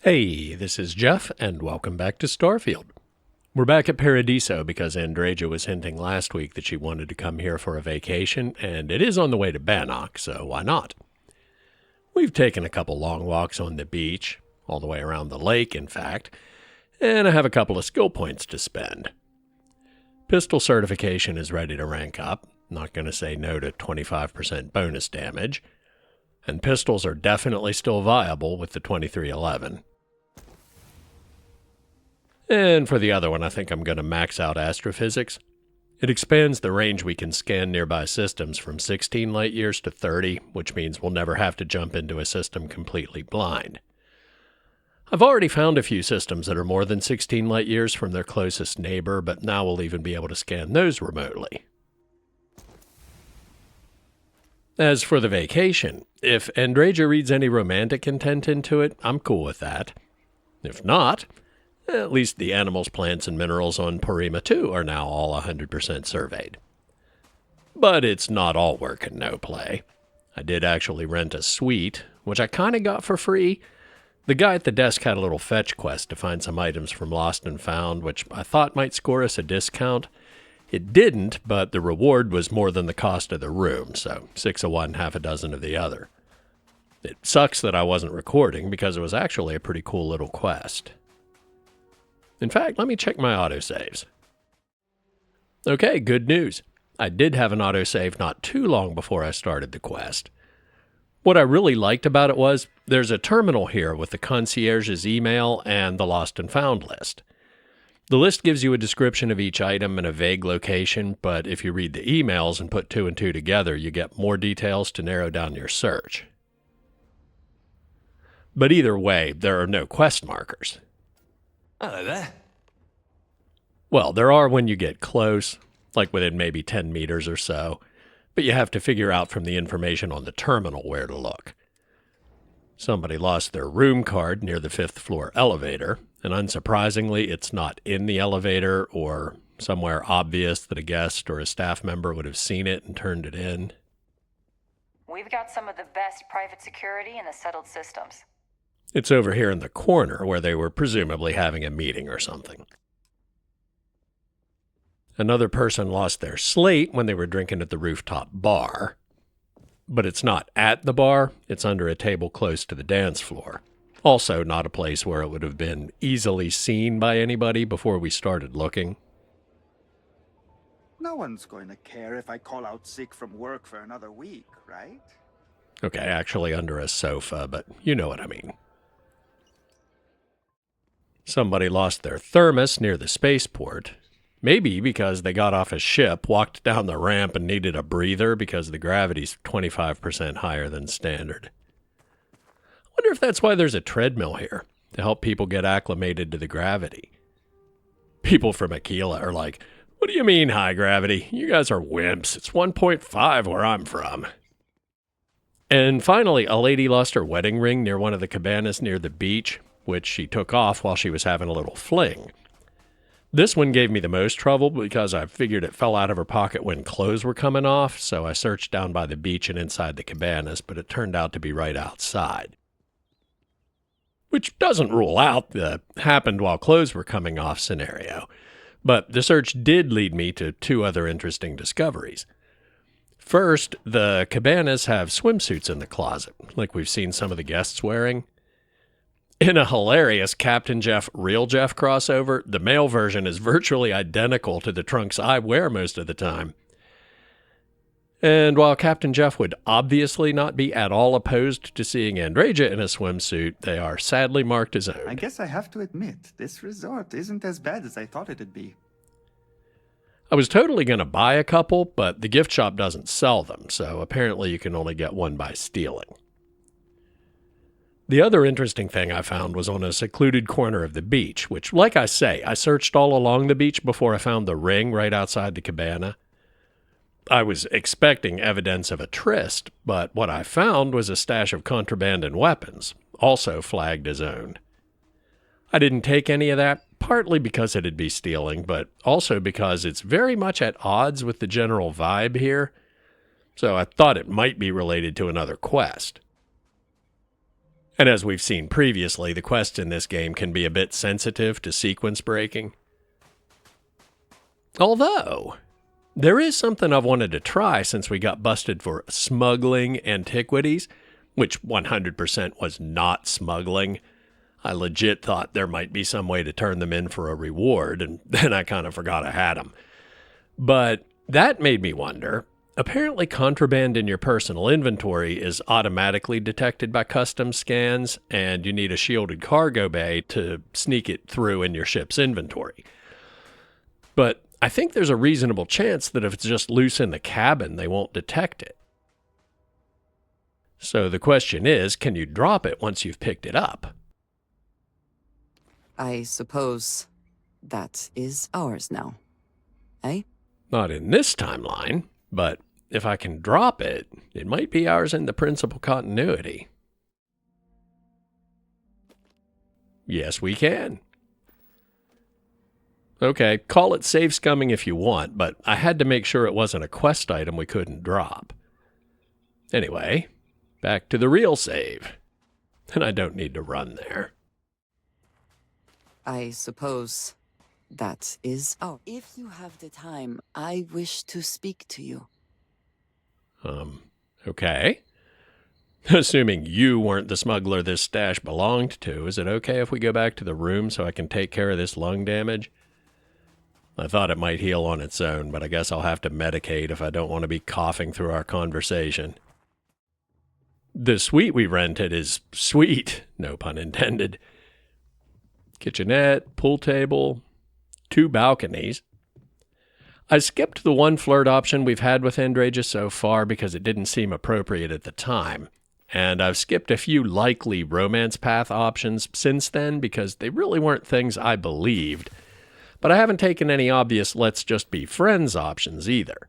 Hey, this is Jeff, and welcome back to Starfield. We're back at Paradiso because Andreja was hinting last week that she wanted to come here for a vacation, and it is on the way to Bannoc, so why not? We've taken a couple long walks on the beach, all the way around the lake, in fact, and I have a couple of skill points to spend. Pistol certification is ready to rank up, not going to say no to 25% bonus damage, and pistols are definitely still viable with the 2311. And for the other one, I think I'm going to max out astrophysics. It expands the range we can scan nearby systems from 16 light years to 30, which means we'll never have to jump into a system completely blind. I've already found a few systems that are more than 16 light years from their closest neighbor, but now we'll even be able to scan those remotely. As for the vacation, if Andreja reads any romantic intent into it, I'm cool with that. If not, at least the animals, plants, and minerals on Parima 2 are now all 100% surveyed. But it's not all work and no play. I did actually rent a suite, which I kind of got for free. The guy at the desk had a little fetch quest to find some items from Lost and Found, which I thought might score us a discount. It didn't, but the reward was more than the cost of the room, so 6 of one, half a dozen of the other. It sucks that I wasn't recording because it was actually a pretty cool little quest. In fact, let me check my autosaves. Okay, good news. I did have an autosave not too long before I started the quest. What I really liked about it was, there's a terminal here with the concierge's email and the Lost and Found list. The list gives you a description of each item and a vague location, but if you read the emails and put 2 and 2 together, you get more details to narrow down your search. But either way, there are no quest markers. Hello there. Well, there are when you get close, like within maybe 10 meters or so, but you have to figure out from the information on the terminal where to look. Somebody lost their room card near the 5th floor elevator, and unsurprisingly, it's not in the elevator or somewhere obvious that a guest or a staff member would have seen it and turned it in. We've got some of the best private security in the settled systems. It's over here in the corner where they were presumably having a meeting or something. Another person lost their slate when they were drinking at the rooftop bar. But it's not at the bar, it's under a table close to the dance floor. Also not a place where it would have been easily seen by anybody before we started looking. No one's going to care if I call out sick from work for another week, right? Okay, actually under a sofa, but you know what I mean. Somebody lost their thermos near the spaceport. Maybe because they got off a ship, walked down the ramp, and needed a breather because the gravity's 25% higher than standard. I wonder if that's why there's a treadmill here, to help people get acclimated to the gravity. People from Akila are like, what do you mean high gravity? You guys are wimps. It's 1.5 where I'm from. And finally, a lady lost her wedding ring near one of the cabanas near the beach, which she took off while she was having a little fling. This one gave me the most trouble because I figured it fell out of her pocket when clothes were coming off, so I searched down by the beach and inside the cabanas, but it turned out to be right outside. Which doesn't rule out the happened while clothes were coming off scenario, but the search did lead me to 2 other interesting discoveries. First, the cabanas have swimsuits in the closet, like we've seen some of the guests wearing. In a hilarious Captain Jeff, Real Jeff crossover, the male version is virtually identical to the trunks I wear most of the time. And while Captain Jeff would obviously not be at all opposed to seeing Andreja in a swimsuit, they are sadly marked as owned. I guess I have to admit, this resort isn't as bad as I thought it'd be. I was totally going to buy a couple, but the gift shop doesn't sell them, so apparently you can only get one by stealing. The other interesting thing I found was on a secluded corner of the beach, which, like I say, I searched all along the beach before I found the ring right outside the cabana. I was expecting evidence of a tryst, but what I found was a stash of contraband and weapons, also flagged as owned. I didn't take any of that, partly because it'd be stealing, but also because it's very much at odds with the general vibe here, so I thought it might be related to another quest. And as we've seen previously, the quests in this game can be a bit sensitive to sequence breaking. Although, there is something I've wanted to try since we got busted for smuggling antiquities, which 100% was not smuggling. I legit thought there might be some way to turn them in for a reward, and then I kind of forgot I had them. But that made me wonder. Apparently, contraband in your personal inventory is automatically detected by custom scans, and you need a shielded cargo bay to sneak it through in your ship's inventory. But I think there's a reasonable chance that if it's just loose in the cabin, they won't detect it. So the question is, can you drop it once you've picked it up? I suppose that is ours now, eh? Not in this timeline, but if I can drop it, it might be ours in the principal continuity. Yes, we can. Okay, call it save scumming if you want, but I had to make sure it wasn't a quest item we couldn't drop. Anyway, back to the real save. And I don't need to run there. I suppose that is our... If you have the time, I wish to speak to you. Okay. Assuming you weren't the smuggler this stash belonged to, is it okay if we go back to the room so I can take care of this lung damage? I thought it might heal on its own, but I guess I'll have to medicate if I don't want to be coughing through our conversation. The suite we rented is sweet, no pun intended. Kitchenette, pool table, 2 balconies. I skipped the one flirt option we've had with Andreja so far because it didn't seem appropriate at the time. And I've skipped a few likely romance path options since then because they really weren't things I believed. But I haven't taken any obvious let's just be friends options either.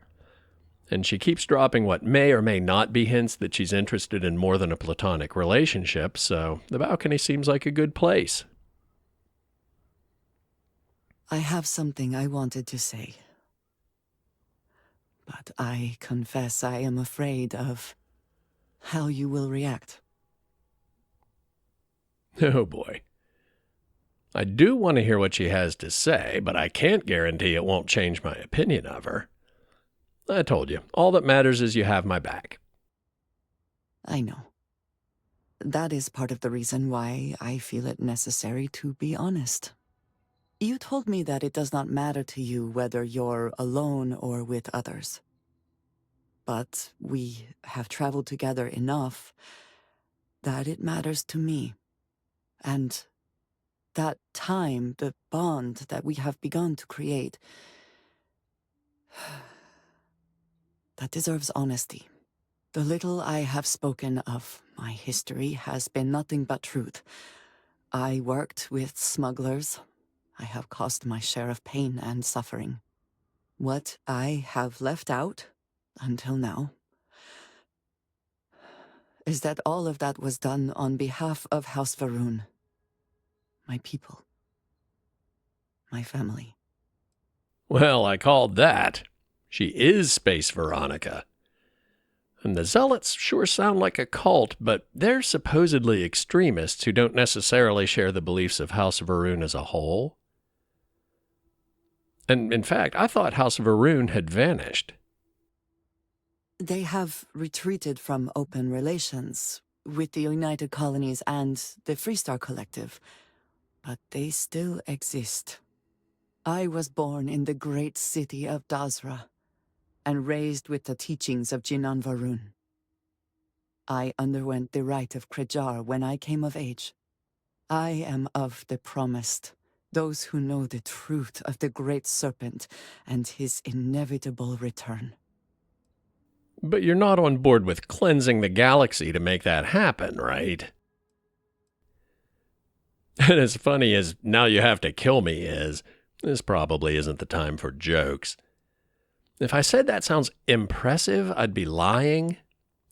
And she keeps dropping what may or may not be hints that she's interested in more than a platonic relationship, so the balcony seems like a good place. I have something I wanted to say. But I confess I am afraid of how you will react. Oh boy. I do want to hear what she has to say, but I can't guarantee it won't change my opinion of her. I told you, all that matters is you have my back. I know. That is part of the reason why I feel it necessary to be honest. You told me that it does not matter to you whether you're alone or with others. But we have traveled together enough that it matters to me. And that time, the bond that we have begun to create, that deserves honesty. The little I have spoken of my history has been nothing but truth. I worked with smugglers. I have caused my share of pain and suffering. What I have left out, until now, is that all of that was done on behalf of House Va'ruun. My people. My family. Well, I called that. She is Space Veronica. And the Zealots sure sound like a cult, but they're supposedly extremists who don't necessarily share the beliefs of House Va'ruun as a whole. And in fact, I thought House Va'ruun had vanished. They have retreated from open relations with the United Colonies and the Freestar Collective, but they still exist. I was born in the great city of Dazra and raised with the teachings of Jinan Va'ruun. I underwent the rite of Krejar when I came of age. I am of the promised, those who know the truth of the Great Serpent and his inevitable return. But you're not on board with cleansing the galaxy to make that happen, right? And as funny as now you have to kill me is, this probably isn't the time for jokes. If I said that sounds impressive, I'd be lying.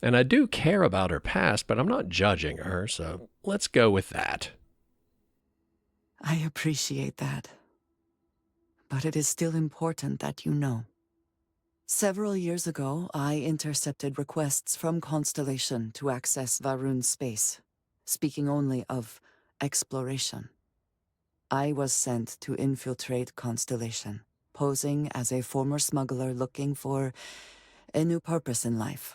And I do care about her past, but I'm not judging her, so let's go with that. I appreciate that. But it is still important that you know. Several years ago, I intercepted requests from Constellation to access Va'ruun's space. speaking only of exploration. I was sent to infiltrate Constellation, posing as a former smuggler looking for a new purpose in life.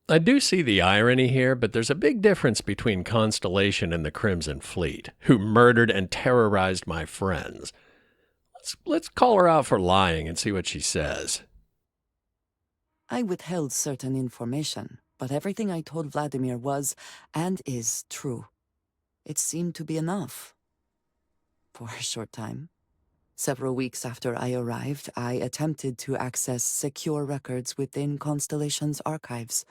I do see the irony here, but there's a big difference between Constellation and the Crimson Fleet, who murdered and terrorized my friends. Let's call her out for lying and see what she says. I withheld certain information, but everything I told Vladimir was, and is, true. It seemed to be enough. For a short time. Several weeks after I arrived, I attempted to access secure records within Constellation's archives.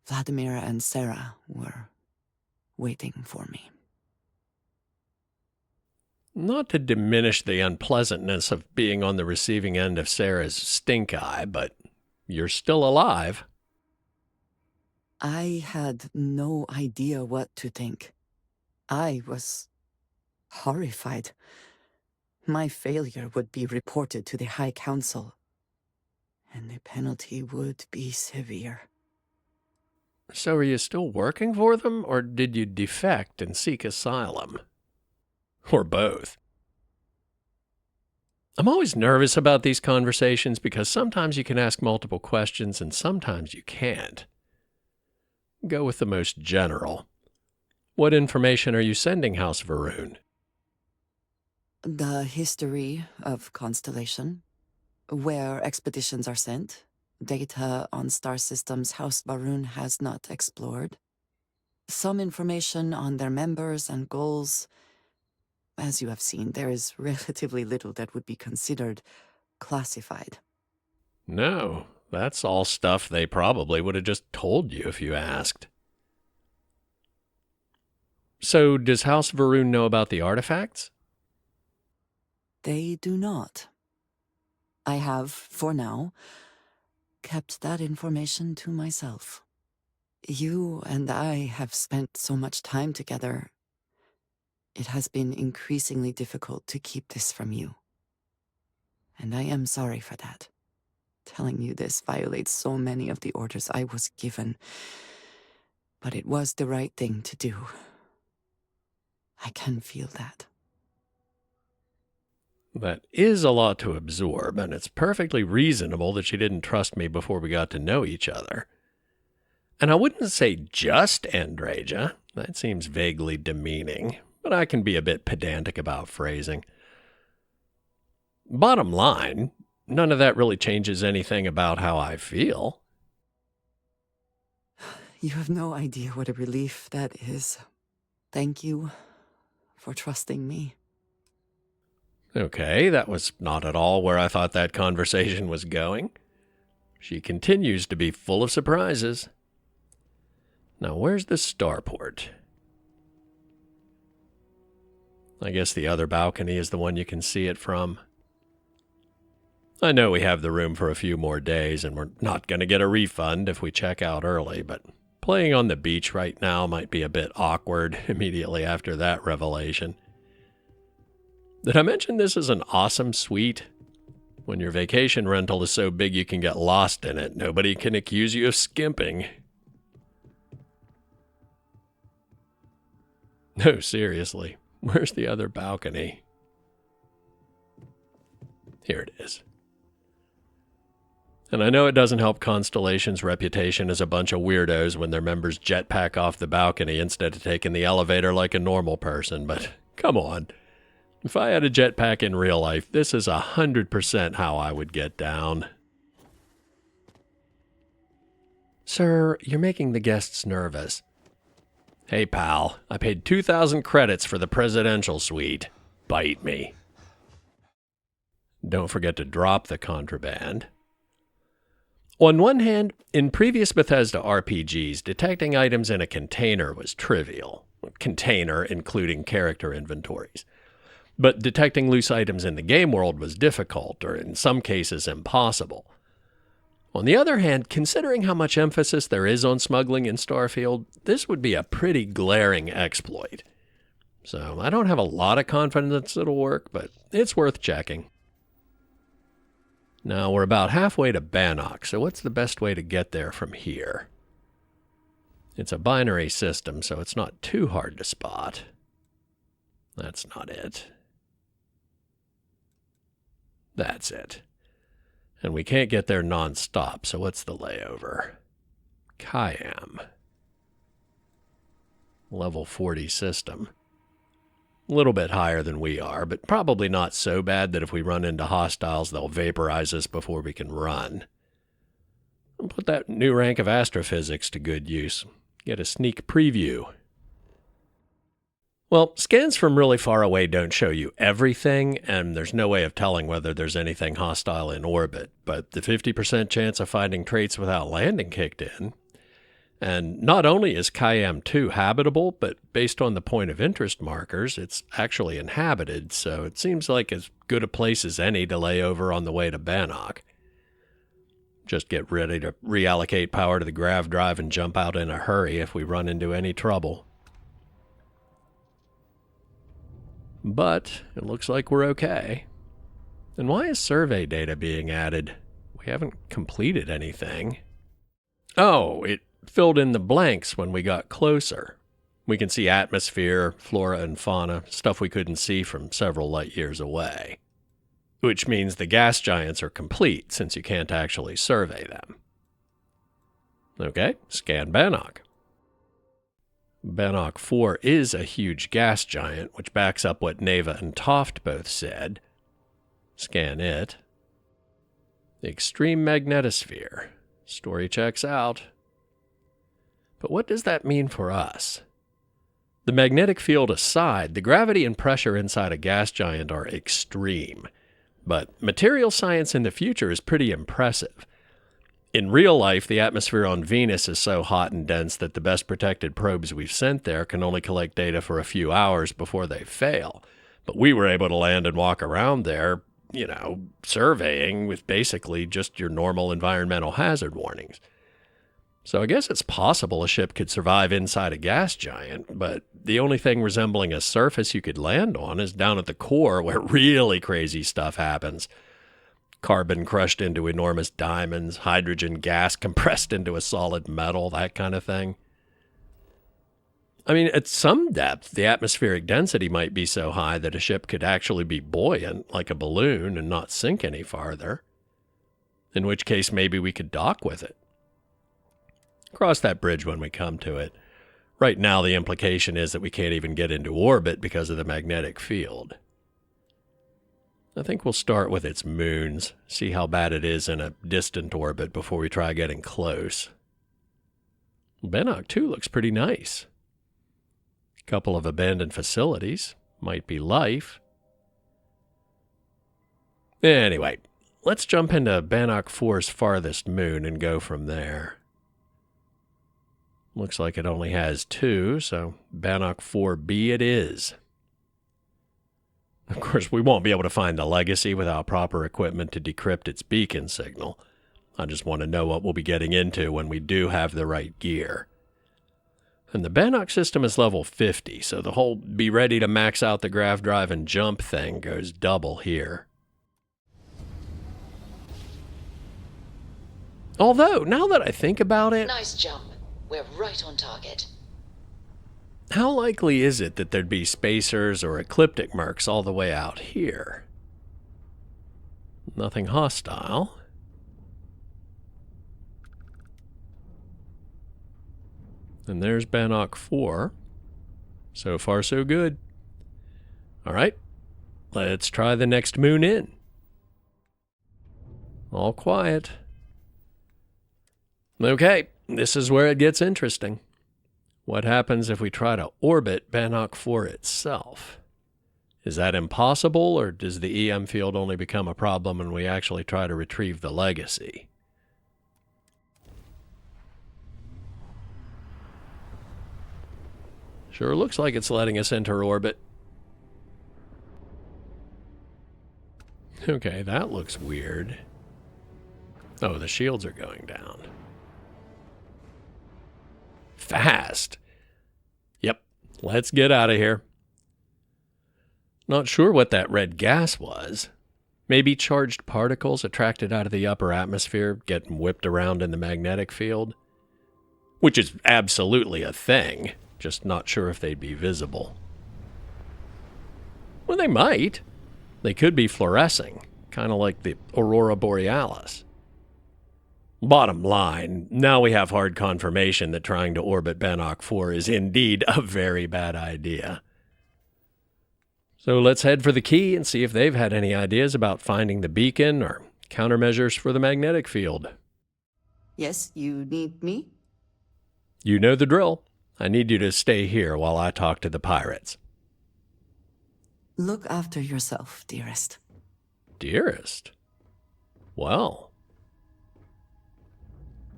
Vladimir and Sarah were waiting for me. Not to diminish the unpleasantness of being on the receiving end of Sarah's stink eye, but you're still alive. I had no idea what to think. I was horrified. My failure would be reported to the High Council, and the penalty would be severe. So are you still working for them, or did you defect and seek asylum? Or both? I'm always nervous about these conversations because sometimes you can ask multiple questions and sometimes you can't. Go with the most general. What information are you sending House Va'ruun? The history of Constellation, where expeditions are sent, data on star systems House Va'ruun has not explored, some information on their members and goals. As you have seen, there is relatively little that would be considered classified. No, that's all stuff they probably would have just told you if you asked. So does House Va'ruun know about the artifacts? They do not. I have, for now, kept that information to myself. You and I have spent so much time together. It has been increasingly difficult to keep this from you. And I am sorry for that. Telling you this violates so many of the orders I was given. But it was the right thing to do. I can feel that. That is a lot to absorb, and it's perfectly reasonable that she didn't trust me before we got to know each other. And I wouldn't say just Andreja. That seems vaguely demeaning, but I can be a bit pedantic about phrasing. Bottom line, none of that really changes anything about how I feel. You have no idea what a relief that is. Thank you for trusting me. Okay, that was not at all where I thought that conversation was going. She continues to be full of surprises. Now, where's the starport? I guess the other balcony is the one you can see it from. I know we have the room for a few more days, and we're not going to get a refund if we check out early, but playing on the beach right now might be a bit awkward immediately after that revelation. Did I mention this is an awesome suite? When your vacation rental is so big you can get lost in it, nobody can accuse you of skimping. No, seriously, where's the other balcony? Here it is. And I know it doesn't help Constellation's reputation as a bunch of weirdos when their members jetpack off the balcony instead of taking the elevator like a normal person, but come on. If I had a jetpack in real life, this is 100% how I would get down. Sir, you're making the guests nervous. Hey, pal, I paid 2,000 credits for the presidential suite. Bite me. Don't forget to drop the contraband. On one hand, in previous Bethesda RPGs, detecting items in a container was trivial. Container including character inventories. But detecting loose items in the game world was difficult, or in some cases impossible. On the other hand, considering how much emphasis there is on smuggling in Starfield, this would be a pretty glaring exploit. So I don't have a lot of confidence it'll work, but it's worth checking. Now we're about halfway to Bannoc, so what's the best way to get there from here? It's a binary system, so it's not too hard to spot. That's not it. That's it. And we can't get there non-stop, so what's the layover? Khayyam. Level 40 system. A little bit higher than we are, but probably not so bad that if we run into hostiles, they'll vaporize us before we can run. I'll put that new rank of astrophysics to good use. Get a sneak preview. Well, scans from really far away don't show you everything, and there's no way of telling whether there's anything hostile in orbit, but the 50% chance of finding traits without landing kicked in. And not only is Khayyam 2 habitable, but based on the point of interest markers, it's actually inhabited, so it seems like as good a place as any to lay over on the way to Bannoc. Just get ready to reallocate power to the grav drive and jump out in a hurry if we run into any trouble. But it looks like we're okay. And why is survey data being added? We haven't completed anything. Oh, it filled in the blanks when we got closer. We can see atmosphere, flora and fauna, stuff we couldn't see from several light years away. Which means the gas giants are complete, since you can't actually survey them. Okay, scan Bannoc. Bannoc IV is a huge gas giant, which backs up what Naeva and Toft both said. Scan it. The extreme magnetosphere. Story checks out. But what does that mean for us? The magnetic field aside, the gravity and pressure inside a gas giant are extreme. But material science in the future is pretty impressive. In real life, the atmosphere on Venus is so hot and dense that the best protected probes we've sent there can only collect data for a few hours before they fail. But we were able to land and walk around there, surveying with basically just your normal environmental hazard warnings. So I guess it's possible a ship could survive inside a gas giant, but the only thing resembling a surface you could land on is down at the core where really crazy stuff happens. Carbon crushed into enormous diamonds, hydrogen gas compressed into a solid metal, that kind of thing. I mean, at some depth, the atmospheric density might be so high that a ship could actually be buoyant, like a balloon, and not sink any farther. In which case, maybe we could dock with it. Cross that bridge when we come to it. Right now, the implication is that we can't even get into orbit because of the magnetic field. I think we'll start with its moons, see how bad it is in a distant orbit before we try getting close. Bannoc 2 looks pretty nice. A couple of abandoned facilities. Might be life. Anyway, let's jump into Bannoc 4's farthest moon and go from there. Looks like it only has 2, so Bannoc 4B it is. Of course, we won't be able to find the Legacy without proper equipment to decrypt its beacon signal. I just want to know what we'll be getting into when we do have the right gear. And the Bannoc system is level 50, so the whole be ready to max out the grav drive and jump thing goes double here. Although, now that I think about it... Nice jump. We're right on target. How likely is it that there'd be spacers or ecliptic mercs all the way out here? Nothing hostile. And there's Bannoc 4. So far, so good. All right, let's try the next moon in. All quiet. Okay, this is where it gets interesting. What happens if we try to orbit Bannoc 4 itself? Is that impossible, or does the EM field only become a problem when we actually try to retrieve the Legacy? Sure looks like it's letting us enter orbit. Okay, that looks weird. Oh, the shields are going down. Fast. Yep, let's get out of here. Not sure what that red gas was. Maybe charged particles attracted out of the upper atmosphere, getting whipped around in the magnetic field. which is absolutely a thing, just not sure if they'd be visible. Well, they might. They could be fluorescing, kind of like the Aurora Borealis. Bottom line, now we have hard confirmation that trying to orbit Bannoc IV is indeed a very bad idea. So let's head for the key and see if they've had any ideas about finding the beacon or countermeasures for the magnetic field. Yes, you need me? You know the drill. I need you to stay here while I talk to the pirates. Look after yourself, dearest. Dearest? Well...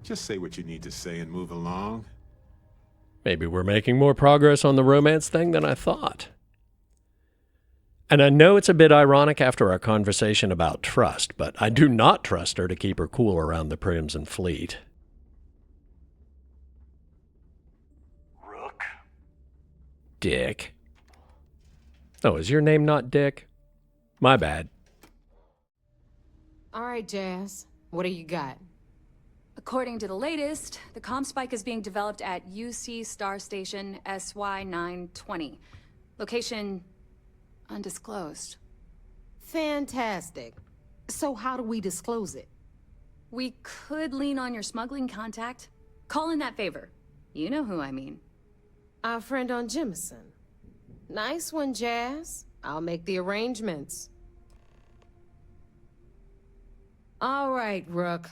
Just say what you need to say and move along. maybe we're making more progress on the romance thing than I thought. And I know it's a bit ironic after our conversation about trust, but I do not trust her to keep her cool around the Crimson Fleet. Rook? Dick. Oh, is your name not Dick? My bad. All right, Jazz. What do you got? According to the latest, the ComSpike is being developed at UC Star Station SY920. Location undisclosed. Fantastic. So how do we disclose it? We could lean on your smuggling contact. Call in that favor. You know who I mean. Our friend on Jemison. Nice one, Jazz. I'll make the arrangements. All right, Rook.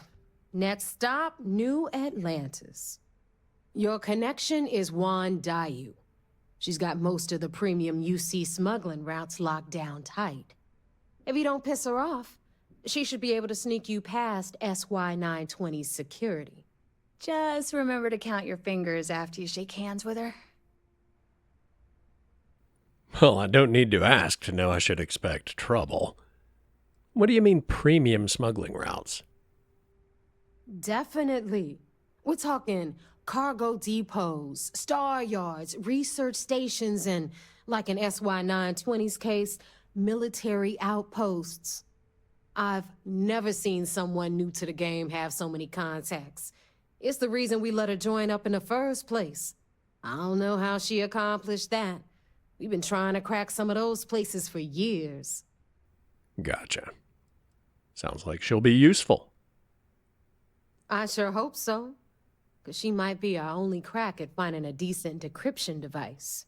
Next stop, New Atlantis. Your connection is Huan Daiyu. She's got most of the premium UC smuggling routes locked down tight. If you don't piss her off, she should be able to sneak you past SY920's security. Just remember to count your fingers after you shake hands with her. Well, I don't need to ask to know I should expect trouble. What do you mean premium smuggling routes? Definitely. We're talking cargo depots, star yards, research stations, and, like in SY920's case, military outposts. I've never seen someone new to the game have so many contacts. It's the reason we let her join up in the first place. I don't know how she accomplished that. We've been trying to crack some of those places for years. Gotcha. Sounds like she'll be useful. I sure hope so. Because she might be our only crack at finding a decent decryption device.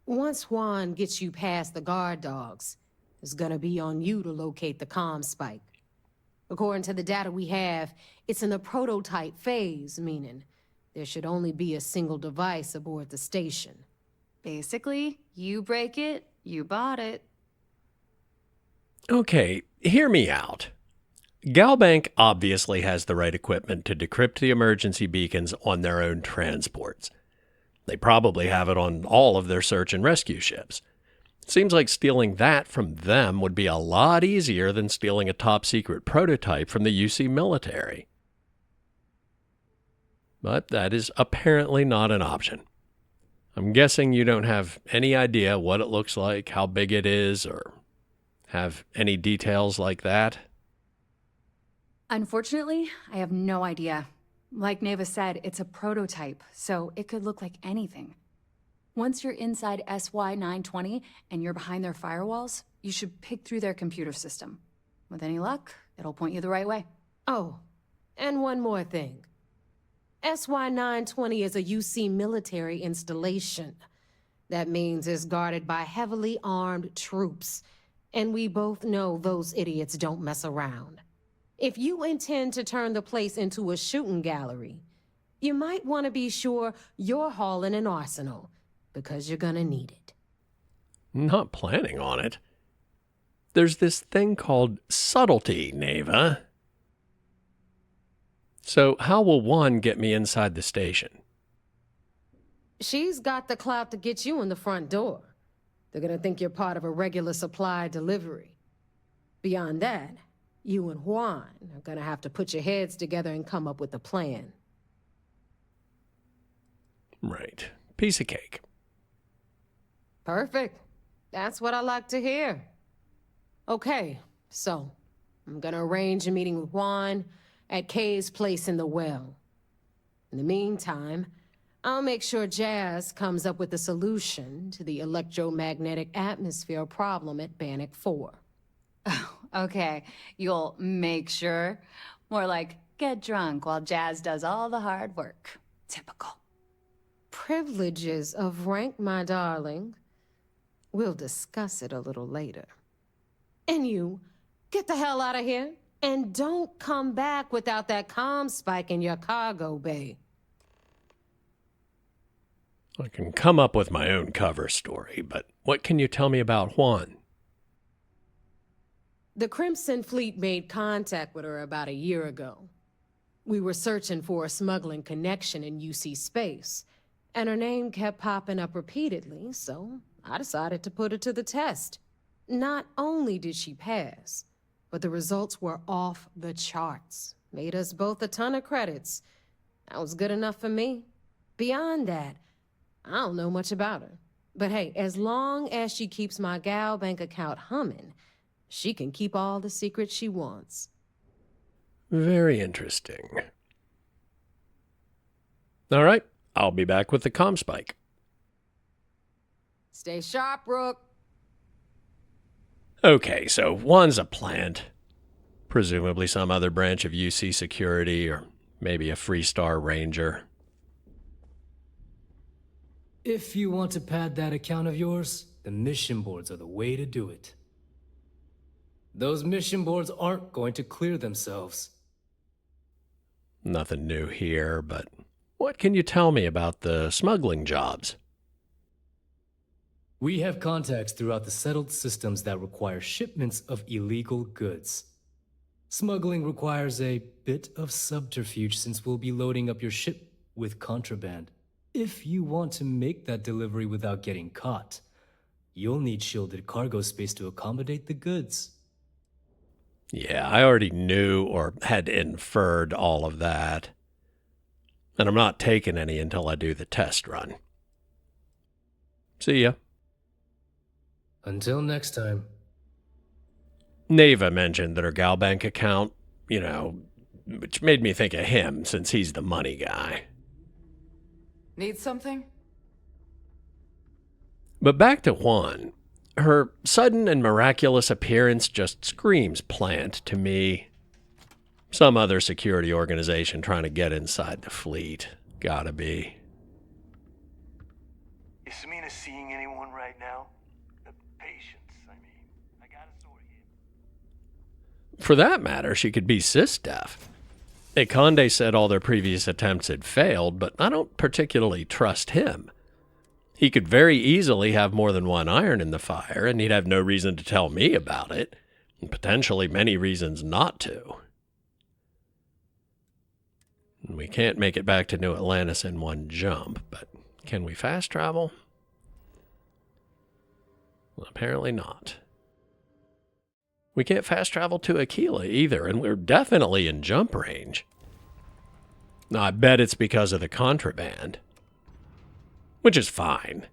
Once Juan gets you past the guard dogs, it's gonna be on you to locate the ComSpike. According to the data we have, it's in the prototype phase, meaning there should only be a single device aboard the station. Basically, you break it, you bought it. Okay, hear me out. Galbank obviously has the right equipment to decrypt the emergency beacons on their own transports. They probably have it on all of their search and rescue ships. Seems like stealing that from them would be a lot easier than stealing a top-secret prototype from the UC military. But that is apparently not an option. I'm guessing you don't have any idea what it looks like, how big it is, or have any details like that? Unfortunately, I have no idea. Like Naeva said, it's a prototype, so it could look like anything. Once you're inside SY920 and you're behind their firewalls, you should pick through their computer system. With any luck, it'll point you the right way. Oh, and one more thing. SY920 is a UC military installation. That means it's guarded by heavily armed troops. And we both know those idiots don't mess around. If you intend to turn the place into a shooting gallery, you might want to be sure you're hauling an arsenal, because you're gonna need it. Not planning on it. There's this thing called subtlety, Naeva. So how will one get me inside the station? She's got the clout to get you in the front door. They're gonna think you're part of a regular supply delivery. Beyond that, you and Juan are gonna have to put your heads together and come up with a plan. Right. Piece of cake. Perfect. That's what I like to hear. Okay, so I'm gonna arrange a meeting with Juan at Kay's place in the well. In the meantime, I'll make sure Jazz comes up with a solution to the electromagnetic atmosphere problem at Bannoc IV. Okay, you'll make sure. More like get drunk while Jazz does all the hard work. Typical. Privileges of rank, my darling. We'll discuss it a little later. And you, get the hell out of here. And don't come back without that ComSpike in your cargo bay. I can come up with my own cover story, but what can you tell me about Huan? The Crimson Fleet made contact with her about a year ago. We were searching for a smuggling connection in UC space, and her name kept popping up repeatedly, so I decided to put her to the test. Not only did she pass, but the results were off the charts. Made us both a ton of credits. That was good enough for me. Beyond that, I don't know much about her. But hey, as long as she keeps my gal bank account humming, she can keep all the secrets she wants. Very interesting. All right, I'll be back with the ComSpike. Stay sharp, Rook. Okay, so Juan's a plant. Presumably some other branch of UC security, or maybe a Freestar Ranger. If you want to pad that account of yours, the mission boards are the way to do it. Those mission boards aren't going to clear themselves. Nothing new here, but what can you tell me about the smuggling jobs? We have contacts throughout the settled systems that require shipments of illegal goods. Smuggling requires a bit of subterfuge since we'll be loading up your ship with contraband. If you want to make that delivery without getting caught, you'll need shielded cargo space to accommodate the goods. Yeah, I already knew or had inferred all of that. And I'm not taking any until I do the test run. See ya. Until next time. Naeva mentioned that her Galbank account, which made me think of him since he's the money guy. Need something? But back to Huan. Her sudden and miraculous appearance just screams plant to me. Some other security organization trying to get inside the fleet. Gotta be. Is Samina seeing anyone right now? The patients, I mean. I got a sore hip. For that matter, she could be sysdeaf. Conde said all their previous attempts had failed, but I don't particularly trust him. He could very easily have more than one iron in the fire, and he'd have no reason to tell me about it, and potentially many reasons not to. We can't make it back to New Atlantis in one jump, but can we fast travel? Well, apparently not. We can't fast travel to Akila either, and we're definitely in jump range. Now, I bet it's because of the contraband. Which is fine.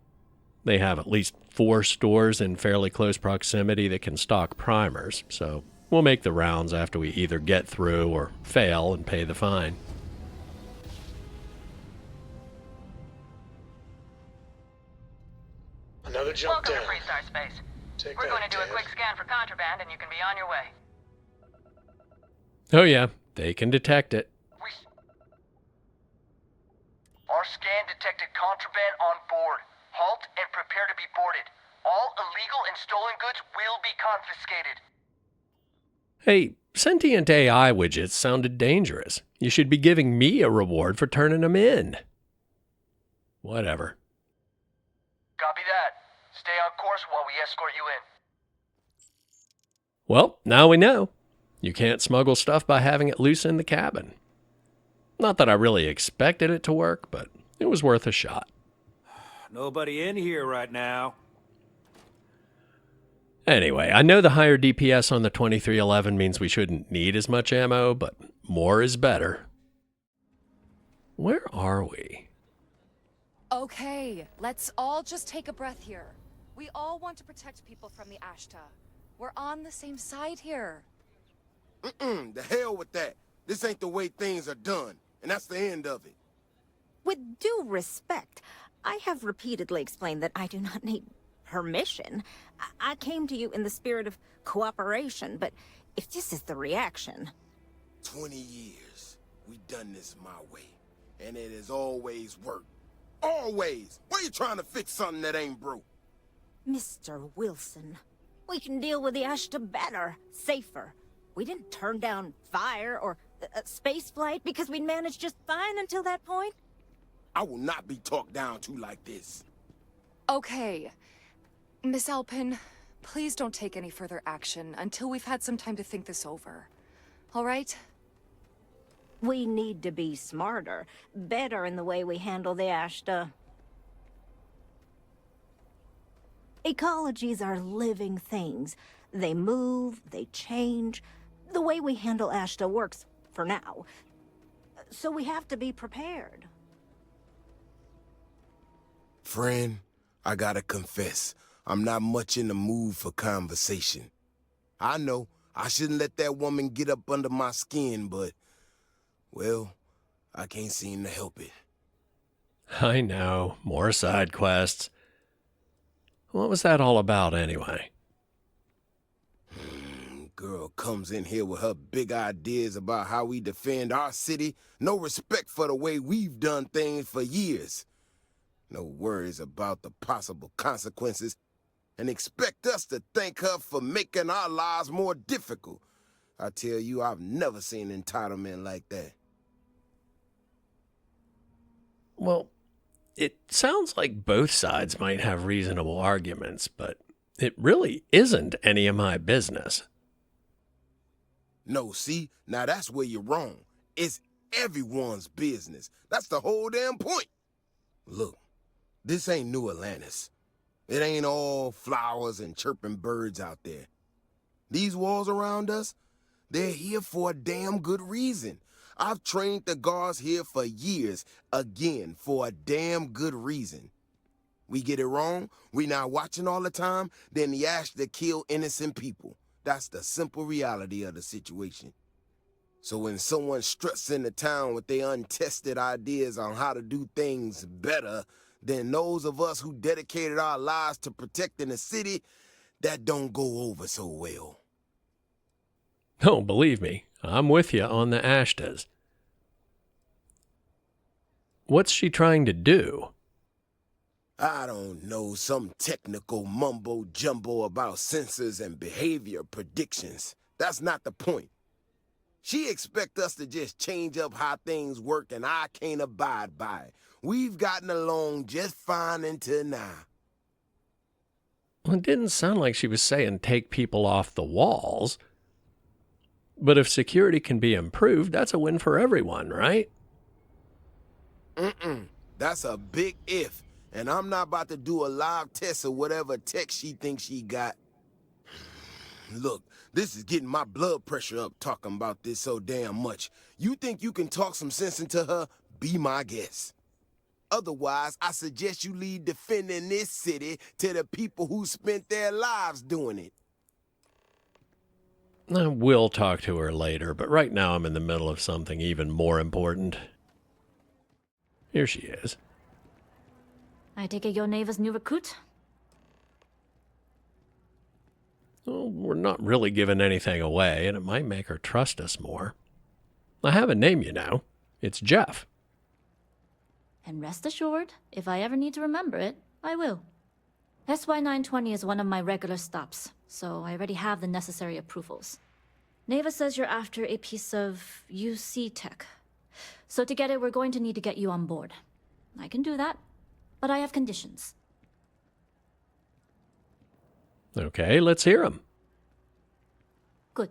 They have at least 4 stores in fairly close proximity that can stock primers, so we'll make the rounds after we either get through or fail and pay the fine. Another jump Welcome down. to Freestar Space. Take We're that, going to do a Dad. quick scan for contraband, and you can be on your way. Oh yeah, they can detect it. Our scan detected contraband on board. Halt and prepare to be boarded. All illegal and stolen goods will be confiscated. Hey, sentient AI widgets sounded dangerous. You should be giving me a reward for turning them in. Whatever. Copy that. Stay on course while we escort you in. Well, now we know. You can't smuggle stuff by having it loose in the cabin. Not that I really expected it to work, but it was worth a shot. Nobody in here right now. Anyway, I know the higher DPS on the 2311 means we shouldn't need as much ammo, but more is better. Where are we? Okay, let's all just take a breath here. We all want to protect people from the Ashta. We're on the same side here. The hell with that. This ain't the way things are done, and that's the end of it. With due respect, I have repeatedly explained that I do not need permission. I came to you in the spirit of cooperation, but if this is the reaction... 20 years, we done this my way, and it has always worked. Always! Why you trying to fix something that ain't broke? Mr. Wilson, we can deal with the Ashta better, safer. We didn't turn down fire or space flight because we'd managed just fine until that point. I will not be talked down to like this. Okay. Miss Alpin, please don't take any further action until we've had some time to think this over. All right? We need to be smarter, better in the way we handle the Ashta. Ecologies are living things. They move, they change. The way we handle Ashta works for now. So we have to be prepared. Friend, I gotta confess, I'm not much in the mood for conversation. I know I shouldn't let that woman get up under my skin, but, well, I can't seem to help it. I know. More side quests. What was that all about, anyway? Girl comes in here with her big ideas about how we defend our city. No respect for the way we've done things for years. No worries about the possible consequences. And expect us to thank her for making our lives more difficult. I tell you, I've never seen entitlement like that. Well, it sounds like both sides might have reasonable arguments, but it really isn't any of my business. No, see? Now that's where you're wrong. It's everyone's business. That's the whole damn point. Look, this ain't New Atlantis. It ain't all flowers and chirping birds out there. These walls around us, they're here for a damn good reason. I've trained the guards here for years, again, for a damn good reason. We get it wrong, we not watching all the time, then the Ashta kill innocent people. That's the simple reality of the situation. So when someone struts into town with their untested ideas on how to do things better than those of us who dedicated our lives to protecting the city, that don't go over so well. Oh, believe me, I'm with you on the Ashtas. What's she trying to do? I don't know, some technical mumbo-jumbo about sensors and behavior predictions. That's not the point. She expects us to just change up how things work, and I can't abide by it. We've gotten along just fine until now. Well, it didn't sound like she was saying take people off the walls. But if security can be improved, that's a win for everyone, right? That's a big if. And I'm not about to do a live test of whatever tech she thinks she got. Look, this is getting my blood pressure up talking about this so damn much. You think you can talk some sense into her? Be my guest. Otherwise, I suggest you leave defending this city to the people who spent their lives doing it. I will talk to her later, but right now I'm in the middle of something even more important. Here she is. I take it you're Naeva's new recruit? Well, we're not really giving anything away, and it might make her trust us more. I have a name, you know. It's Jeff. And rest assured, if I ever need to remember it, I will. SY-920 is one of my regular stops, so I already have the necessary approvals. Naeva says you're after a piece of UC tech. So to get it, we're going to need to get you on board. I can do that, but I have conditions. Okay, let's hear them. Good.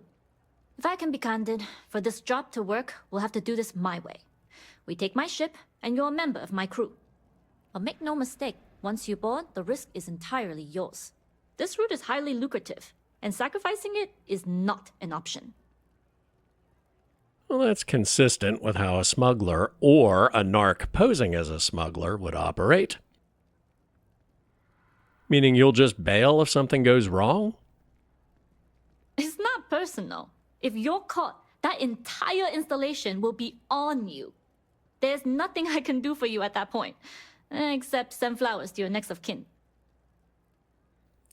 If I can be candid, for this job to work, we'll have to do this my way. We take my ship, and you're a member of my crew. But make no mistake, once you board, the risk is entirely yours. This route is highly lucrative, and sacrificing it is not an option. Well, that's consistent with how a smuggler or a narc posing as a smuggler would operate. Meaning you'll just bail if something goes wrong? It's not personal. If you're caught, that entire installation will be on you. There's nothing I can do for you at that point, except send flowers to your next of kin.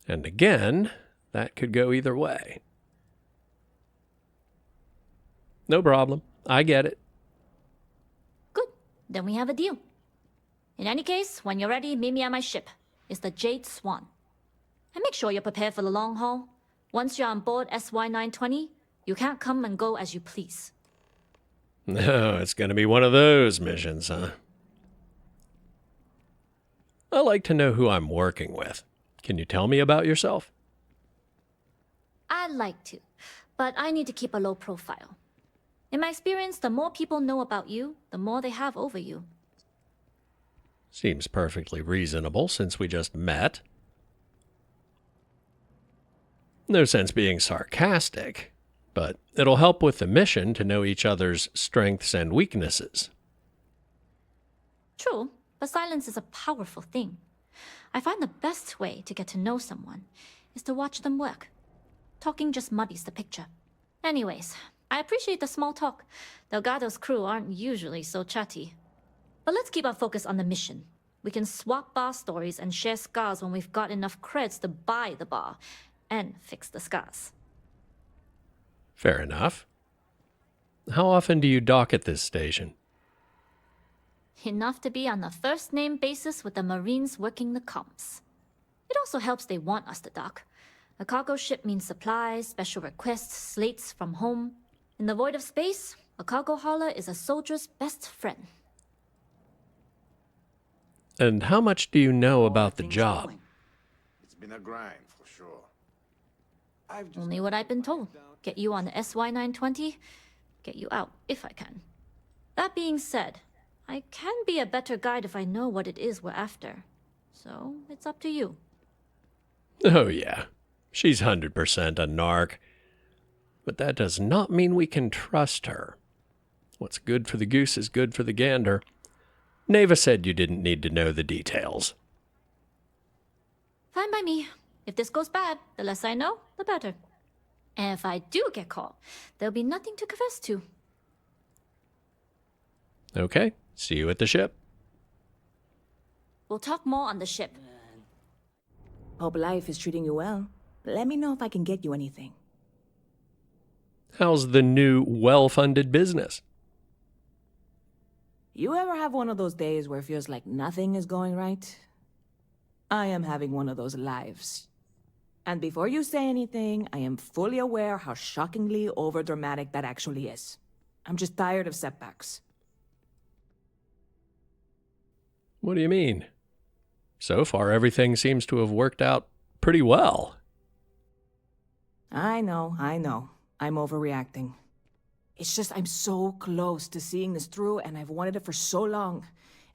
And again, that could go either way. No problem. I get it. Good. Then we have a deal. In any case, when you're ready, meet me at my ship. It's the Jade Swan. And make sure you're prepared for the long haul. Once you're on board SY-920, you can't come and go as you please. No, it's going to be one of those missions, huh? I like to know who I'm working with. Can you tell me about yourself? I'd like to, but I need to keep a low profile. In my experience, the more people know about you, the more they have over you. Seems perfectly reasonable since we just met. No sense being sarcastic, but it'll help with the mission to know each other's strengths and weaknesses. True, but silence is a powerful thing. I find the best way to get to know someone is to watch them work. Talking just muddies the picture. Anyways, I appreciate the small talk. Delgado's crew aren't usually so chatty. But let's keep our focus on the mission. We can swap bar stories and share scars when we've got enough creds to buy the bar and fix the scars. Fair enough. How often do you dock at this station? Enough to be on a first-name basis with the Marines working the comms. It also helps they want us to dock. A cargo ship means supplies, special requests, slates from home. In the void of space, a cargo hauler is a soldier's best friend. And how much do you know about the job? It's been a grind, for sure. Only what I've been told. Get you on the SY-920, get you out if I can. That being said, I can be a better guide if I know what it is we're after. So, it's up to you. Oh yeah, she's 100% a narc. But that does not mean we can trust her. What's good for the goose is good for the gander. Naeva said you didn't need to know the details. Fine by me. If this goes bad, the less I know, the better. And if I do get caught, there'll be nothing to confess to. Okay, see you at the ship. We'll talk more on the ship. Hope life is treating you well. Let me know if I can get you anything. How's the new, well-funded business? You ever have one of those days where it feels like nothing is going right? I am having one of those lives. And before you say anything, I am fully aware how shockingly overdramatic that actually is. I'm just tired of setbacks. What do you mean? So far, everything seems to have worked out pretty well. I know. I'm overreacting. It's just I'm so close to seeing this through, and I've wanted it for so long.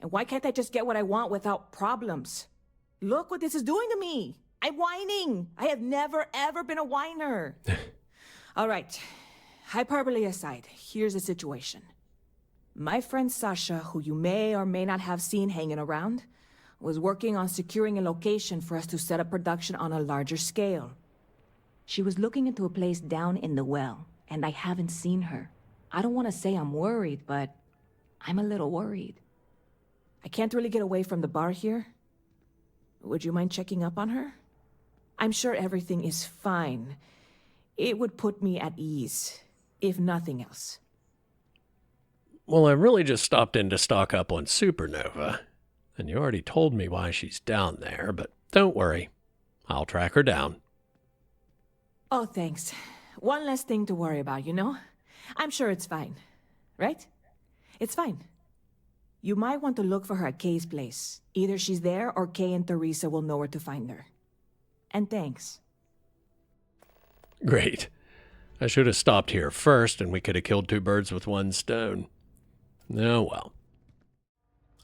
And why can't I just get what I want without problems? Look what this is doing to me. I'm whining. I have never, ever been a whiner. All right. Hyperbole aside, here's the situation. My friend Sahsa, who you may or may not have seen hanging around, was working on securing a location for us to set up production on a larger scale. She was looking into a place down in the well, and I haven't seen her. I don't want to say I'm worried, but I'm a little worried. I can't really get away from the bar here. Would you mind checking up on her? I'm sure everything is fine. It would put me at ease, if nothing else. Well, I really just stopped in to stock up on Supernova, and you already told me why she's down there, but don't worry. I'll track her down. Oh, thanks. One less thing to worry about, you know? I'm sure it's fine. Right? It's fine. You might want to look for her at Kay's place. Either she's there or Kay and Teresa will know where to find her. And thanks. Great. I should have stopped here first and we could have killed two birds with one stone. Oh well.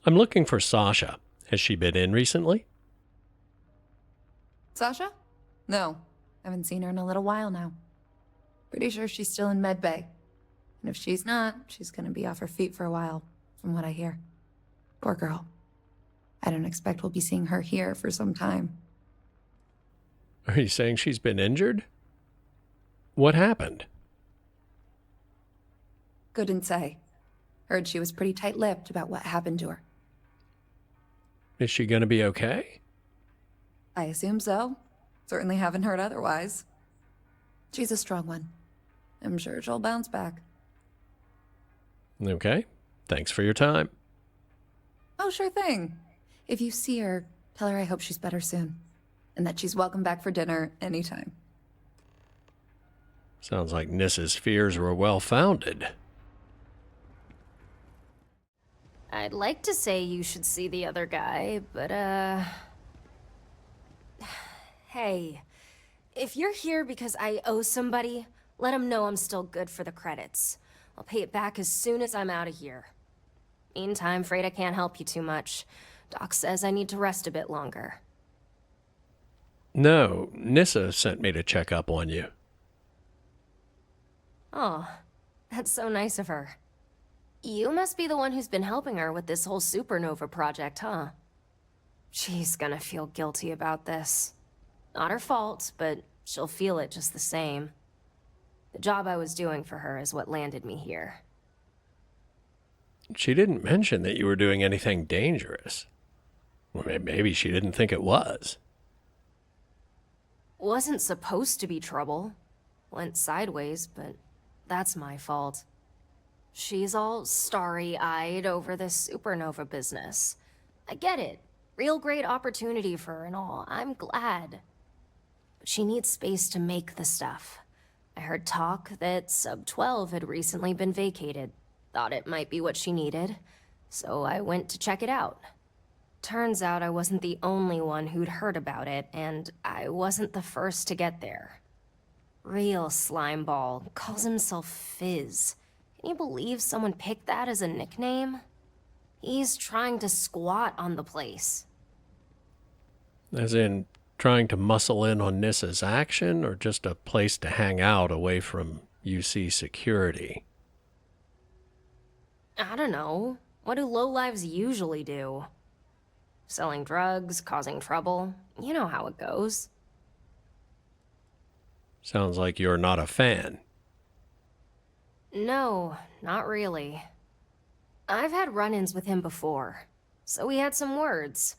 I'm looking for Sahsa. Has she been in recently? Sasha? No. Haven't seen her in a little while now. Pretty sure she's still in medbay. And if she's not, she's gonna be off her feet for a while, from what I hear. Poor girl. I don't expect we'll be seeing her here for some time. Are you saying she's been injured? What happened? Couldn't say. Heard she was pretty tight-lipped about what happened to her. Is she going to be okay? I assume so. Certainly haven't heard otherwise. She's a strong one. I'm sure she'll bounce back. Okay. Thanks for your time. Oh, sure thing. If you see her, tell her I hope she's better soon. And that she's welcome back for dinner anytime. Sounds like Nyssa's fears were well-founded. I'd like to say you should see the other guy, but, Hey, if you're here because I owe somebody, let him know I'm still good for the credits. I'll pay it back as soon as I'm out of here. Meantime, afraid I can't help you too much. Doc says I need to rest a bit longer. No, Nyssa sent me to check up on you. Oh, that's so nice of her. You must be the one who's been helping her with this whole supernova project, huh? She's gonna feel guilty about this. Not her fault, but she'll feel it just the same. The job I was doing for her is what landed me here. She didn't mention that you were doing anything dangerous. Well, maybe she didn't think it was. Wasn't supposed to be trouble. Went sideways, but that's my fault. She's all starry-eyed over this supernova business. I get it. Real great opportunity for her and all. I'm glad. But she needs space to make the stuff. I heard talk that Sub-12 had recently been vacated. Thought it might be what she needed, so I went to check it out. Turns out I wasn't the only one who'd heard about it, and I wasn't the first to get there. Real slimeball, calls himself Fizz. Can you believe someone picked that as a nickname? He's trying to squat on the place. As in, trying to muscle in on Nyssa's action, or just a place to hang out away from UC security? I don't know. What do lowlives usually do? Selling drugs, causing trouble. You know how it goes. Sounds like you're not a fan. No, not really. I've had run-ins with him before, so we had some words.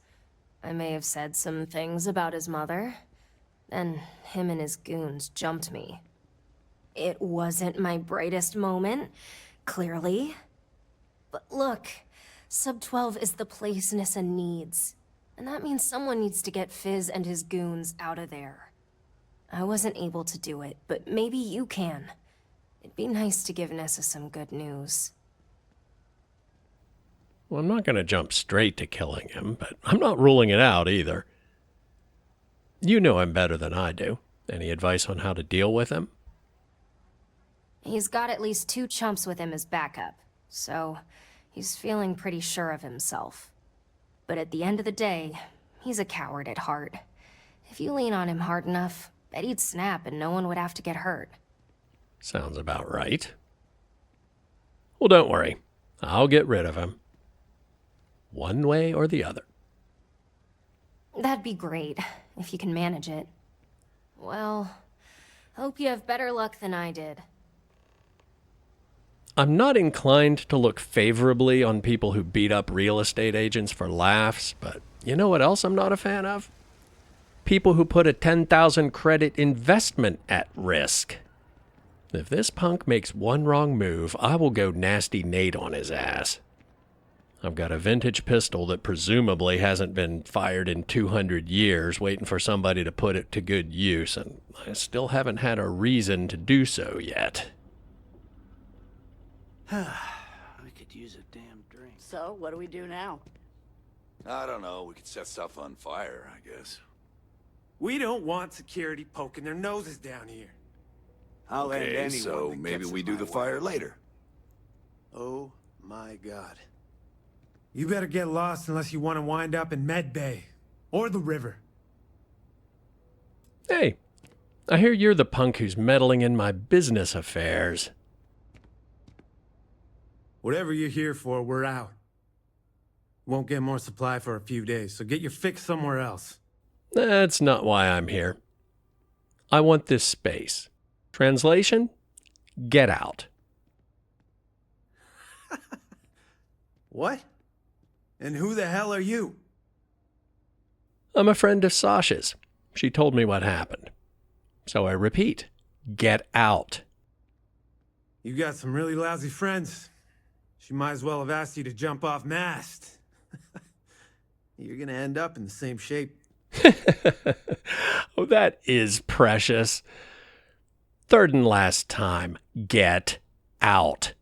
I may have said some things about his mother. Then him and his goons jumped me. It wasn't my brightest moment, clearly. But look, Sub-12 is the place Nyssa needs. And that means someone needs to get Fizz and his goons out of there. I wasn't able to do it, but maybe you can. It'd be nice to give Nyssa some good news. Well, I'm not going to jump straight to killing him, but I'm not ruling it out either. You know him better than I do. Any advice on how to deal with him? He's got at least 2 chumps with him as backup, so he's feeling pretty sure of himself. But at the end of the day, he's a coward at heart. If you lean on him hard enough, bet he'd snap and no one would have to get hurt. Sounds about right. Well, don't worry. I'll get rid of him. One way or the other. That'd be great, if you can manage it. Well, hope you have better luck than I did. I'm not inclined to look favorably on people who beat up real estate agents for laughs, but you know what else I'm not a fan of? People who put a 10,000 credit investment at risk. If this punk makes one wrong move, I will go nasty Nate on his ass. I've got a vintage pistol that presumably hasn't been fired in 200 years, waiting for somebody to put it to good use, and I still haven't had a reason to do so yet. I could use a damn drink. So, what do we do now? I don't know. We could set stuff on fire, I guess. We don't want security poking their noses down here. I'll end Okay, anyone so that maybe gets we in do my the way. fire later. Oh my god. You better get lost unless you want to wind up in Med Bay. Or the river. Hey, I hear you're the punk who's meddling in my business affairs. Whatever you're here for, we're out. Won't get more supply for a few days, so get your fix somewhere else. That's not why I'm here. I want this space. Translation? Get out. What? And who the hell are you? I'm a friend of Sasha's. She told me what happened. So I repeat, get out. You got some really lousy friends. She might as well have asked you to jump off mast. You're gonna end up in the same shape. Oh, that is precious. Third and last time, get out.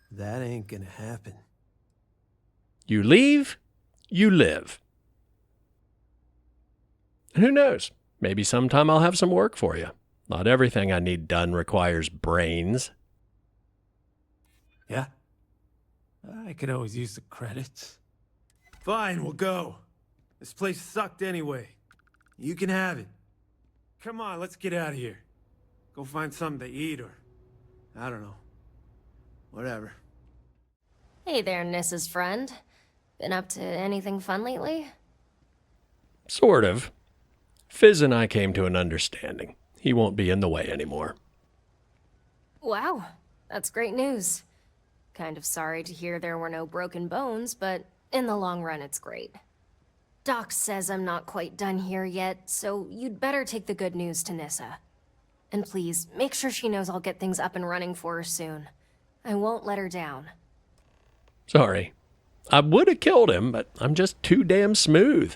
That ain't gonna happen. You leave, you live. And who knows? Maybe sometime I'll have some work for you. Not everything I need done requires brains. Yeah? I could always use the credits. Fine, we'll go. This place sucked anyway. You can have it. Come on, let's get out of here. Go find something to eat or... I don't know. Whatever. Hey there, Nyssa's friend. Been up to anything fun lately? Sort of. Fizz and I came to an understanding. He won't be in the way anymore. Wow, that's great news. Kind of sorry to hear there were no broken bones, but in the long run, it's great. Doc says I'm not quite done here yet, so you'd better take the good news to Nyssa. And please, make sure she knows I'll get things up and running for her soon. I won't let her down. Sorry. I would have killed him, but I'm just too damn smooth.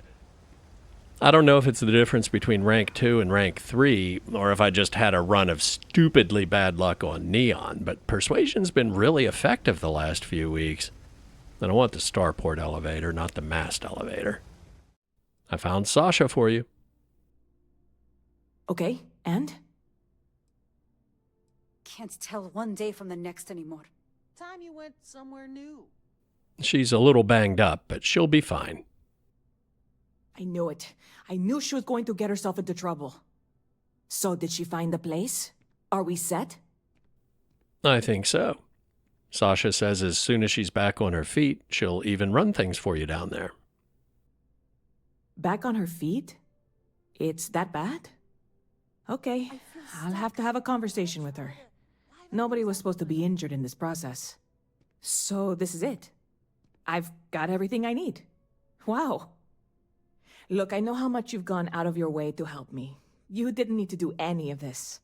I don't know if it's the difference between rank 2 and rank 3, or if I just had a run of stupidly bad luck on Neon, but persuasion's been really effective the last few weeks. And I want the starport elevator, not the mast elevator. I found Sasha for you. Okay, and? Can't tell one day from the next anymore. Time you went somewhere new. She's a little banged up, but she'll be fine. I knew it. I knew she was going to get herself into trouble. So did she find the place? Are we set? I think so. Sasha says as soon as she's back on her feet, she'll even run things for you down there. Back on her feet? It's that bad? Okay, I'll have to have a conversation with her. Nobody was supposed to be injured in this process. So this is it. I've got everything I need. Wow. Look, I know how much you've gone out of your way to help me. You didn't need to do any of this.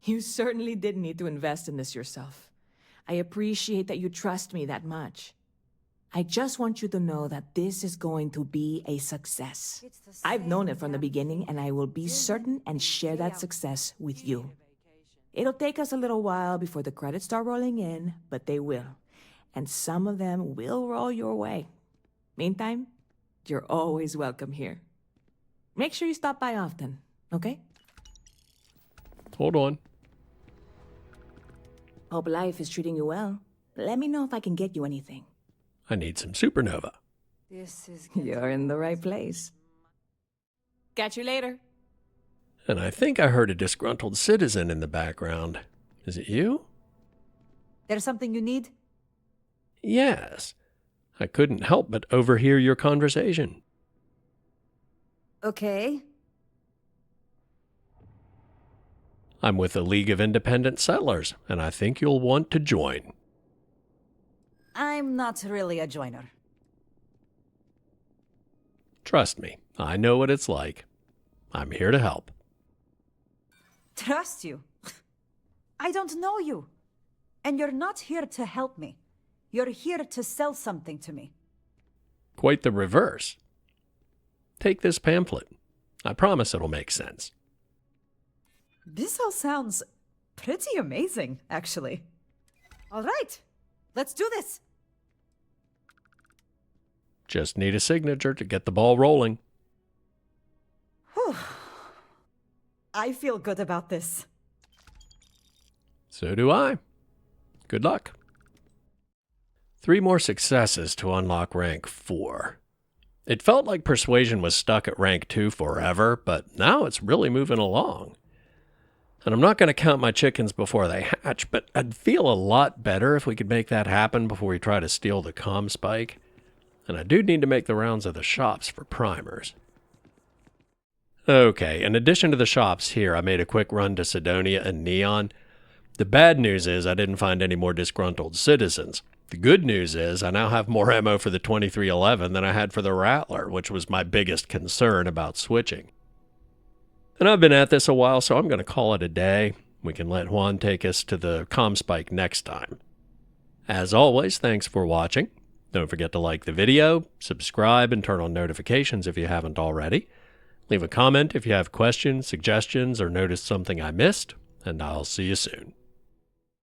You certainly didn't need to invest in this yourself. I appreciate that you trust me that much. I just want you to know that this is going to be a success. I've known it from the beginning, and I will be certain and share that success with you. It'll take us a little while before the credits start rolling in, but they will. And some of them will roll your way. Meantime, you're always welcome here. Make sure you stop by often, okay? Hold on. Hope life is treating you well. Let me know if I can get you anything. I need some supernova. You're in the right place. Catch you later. And I think I heard a disgruntled citizen in the background. Is it you? There's something you need? Yes. I couldn't help but overhear your conversation. Okay. I'm with the League of Independent Settlers, and I think you'll want to join. I'm not really a joiner. Trust me, I know what it's like. I'm here to help. Trust you? I don't know you. And you're not here to help me. You're here to sell something to me. Quite the reverse. Take this pamphlet. I promise it'll make sense. This all sounds pretty amazing, actually. All right, let's do this. Just need a signature to get the ball rolling. Whew. I feel good about this. So do I. Good luck. 3 more successes to unlock rank 4. It felt like persuasion was stuck at rank 2 forever, but now it's really moving along. And I'm not going to count my chickens before they hatch, but I'd feel a lot better if we could make that happen before we try to steal the ComSpike. And I do need to make the rounds of the shops for primers. Okay, in addition to the shops here, I made a quick run to Sidonia and Neon. The bad news is I didn't find any more disgruntled citizens, The good news is I now have more ammo for the 2311 than I had for the Rattler, which was my biggest concern about switching. And I've been at this a while, so I'm going to call it a day. We can let Juan take us to the ComSpike next time. As always, thanks for watching. Don't forget to like the video, subscribe, and turn on notifications if you haven't already. Leave a comment if you have questions, suggestions, or noticed something I missed, and I'll see you soon.